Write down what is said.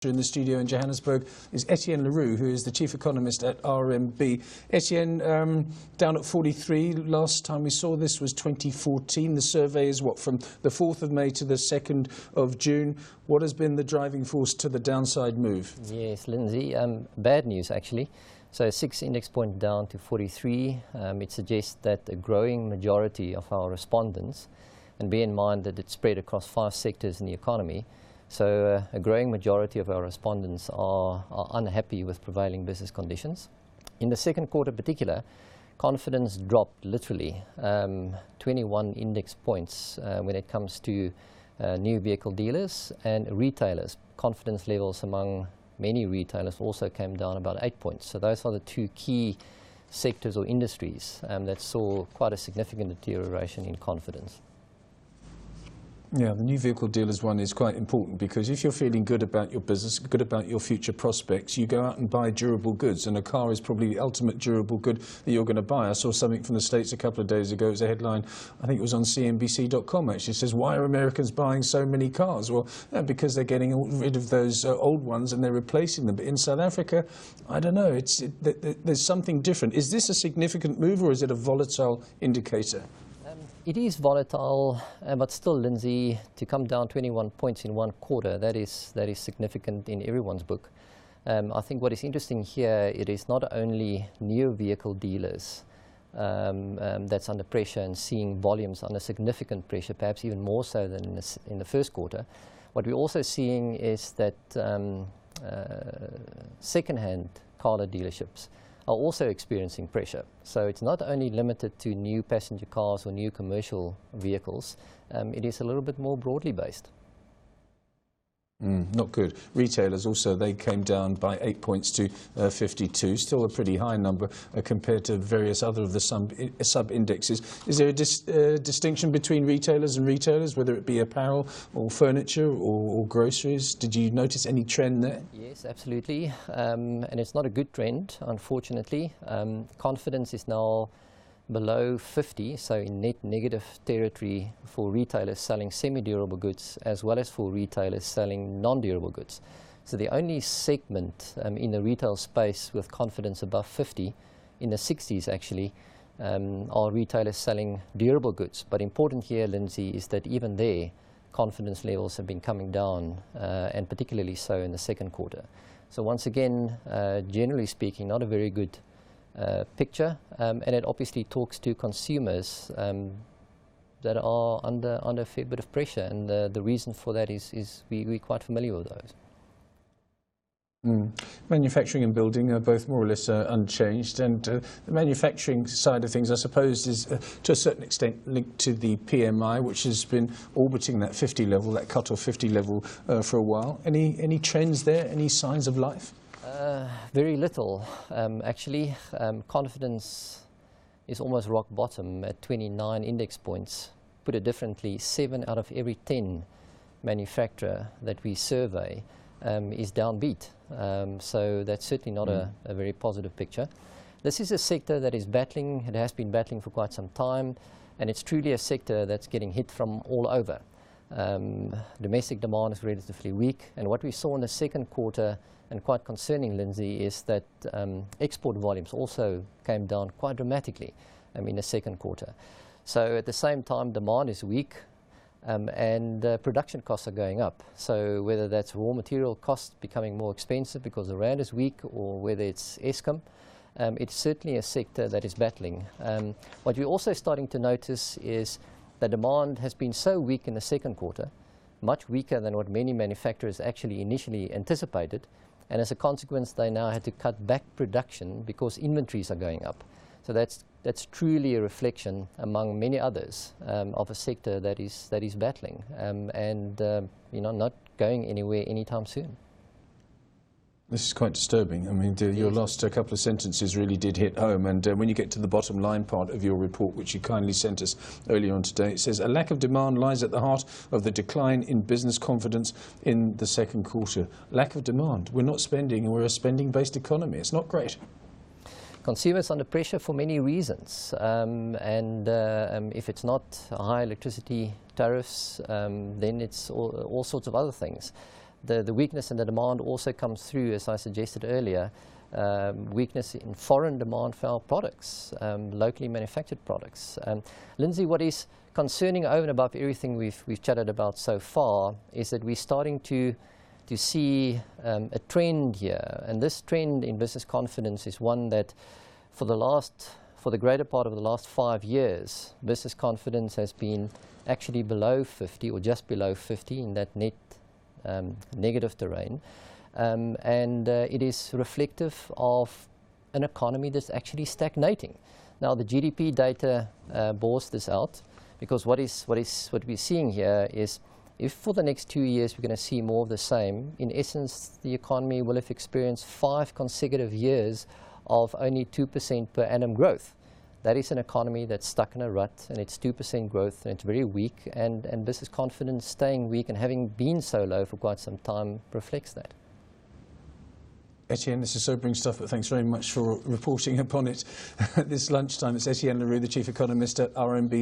In the studio in Johannesburg is Ettienne Le Roux, who is the chief economist at RMB. Etienne, down at 43. Last time we saw this was 2014. The survey is what, from the 4th of May to the 2nd of June. What has been the driving force to the downside move? Yes, Lindsay, bad news actually. So 6 index point down to 43. It suggests that a growing majority of our respondents, and bear in mind that it's spread across 5 sectors in the economy, so a growing majority of our respondents are unhappy with prevailing business conditions. In the second quarter in particular, confidence dropped literally 21 index points when it comes to new vehicle dealers and retailers. Confidence levels among many retailers also came down about 8 points. So those are the 2 key sectors or industries that saw quite a significant deterioration in confidence. Yeah, the new vehicle dealers one is quite important, because if you're feeling good about your business, good about your future prospects, you go out and buy durable goods, and a car is probably the ultimate durable good that you're going to buy. I saw something from the States a couple of days ago. It was a headline, I think it was on CNBC.com actually. It says, why are Americans buying so many cars? Well, because they're getting rid of those old ones and they're replacing them. But in South Africa, I don't know, there's something different. Is this a significant move, or is it a volatile indicator? It is volatile, but still, Lindsay, to come down 21 points in 1 quarter, that is significant in everyone's book. I think what is interesting here, it is not only new vehicle dealers that's under pressure and seeing volumes under significant pressure, perhaps even more so than in the first quarter. What we're also seeing is that second-hand car dealerships are also experiencing pressure. So it's not only limited to new passenger cars or new commercial vehicles, it is a little bit more broadly based. Not good. Retailers also, they came down by 8 points to 52, still a pretty high number compared to various other of the sub-indexes. Is there a distinction between retailers and retailers, whether it be apparel or furniture or groceries? Did you notice any trend there? Yes, absolutely. And it's not a good trend, unfortunately. Confidence is now below 50, so in net negative territory for retailers selling semi-durable goods as well as for retailers selling non-durable goods. So the only segment in the retail space with confidence above 50, in the 60s actually, are retailers selling durable goods. But important here, Lindsay, is that even there, confidence levels have been coming down, and particularly so in the second quarter. So once again, generally speaking, not a very good picture, and it obviously talks to consumers that are under a fair bit of pressure, and the reason for that is we're quite familiar with those. Manufacturing and building are both more or less unchanged, and the manufacturing side of things, I suppose, is to a certain extent linked to the PMI, which has been orbiting that 50 level, that cut-off 50 level for a while. Any trends there? Any signs of life? Very little, actually. Confidence is almost rock bottom at 29 index points. Put it differently, 7 out of every 10 manufacturer that we survey is downbeat. So that's certainly not a very positive picture. This is a sector that is battling, it has been battling for quite some time, and it's truly a sector that's getting hit from all over. Domestic demand is relatively weak, and what we saw in the second quarter, and quite concerning, Lindsay, is that export volumes also came down quite dramatically in the second quarter. So at the same time, demand is weak, and production costs are going up. So whether that's raw material costs becoming more expensive because the rand is weak, or whether it's Eskom, it's certainly a sector that is battling. What we're also starting to notice is that demand has been so weak in the second quarter, much weaker than what many manufacturers actually initially anticipated, and as a consequence they now had to cut back production because inventories are going up. So that's truly a reflection, among many others, of a sector that is battling and not going anywhere anytime soon. This is quite disturbing. I mean, your last couple of sentences really did hit home, and when you get to the bottom line part of your report, which you kindly sent us earlier on today, it says, a lack of demand lies at the heart of the decline in business confidence in the second quarter. Lack of demand. We're not spending, and we're a spending-based economy. It's not great. Consumers under pressure for many reasons, and if it's not high electricity tariffs, then it's all sorts of other things. the weakness in the demand also comes through, as I suggested earlier, weakness in foreign demand for our products, locally manufactured products. Lindsay, what is concerning over and above everything we've chatted about so far is that we're starting to see a trend here, and this trend in business confidence is one that for the greater part of the last 5 years, business confidence has been actually below 50 or just below 50 in that net negative terrain. And it is reflective of an economy that's actually stagnating. Now, the GDP data bores this out, because what we're seeing here is, if for the next 2 years we're going to see more of the same, in essence, the economy will have experienced 5 consecutive years of only 2% per annum growth. That is an economy that's stuck in a rut, and it's 2% growth, and it's very weak, and business confidence staying weak and having been so low for quite some time reflects that. Ettienne, this is sobering stuff, but thanks very much for reporting upon it this lunchtime. It's Ettienne Le Roux, the Chief Economist at RMB.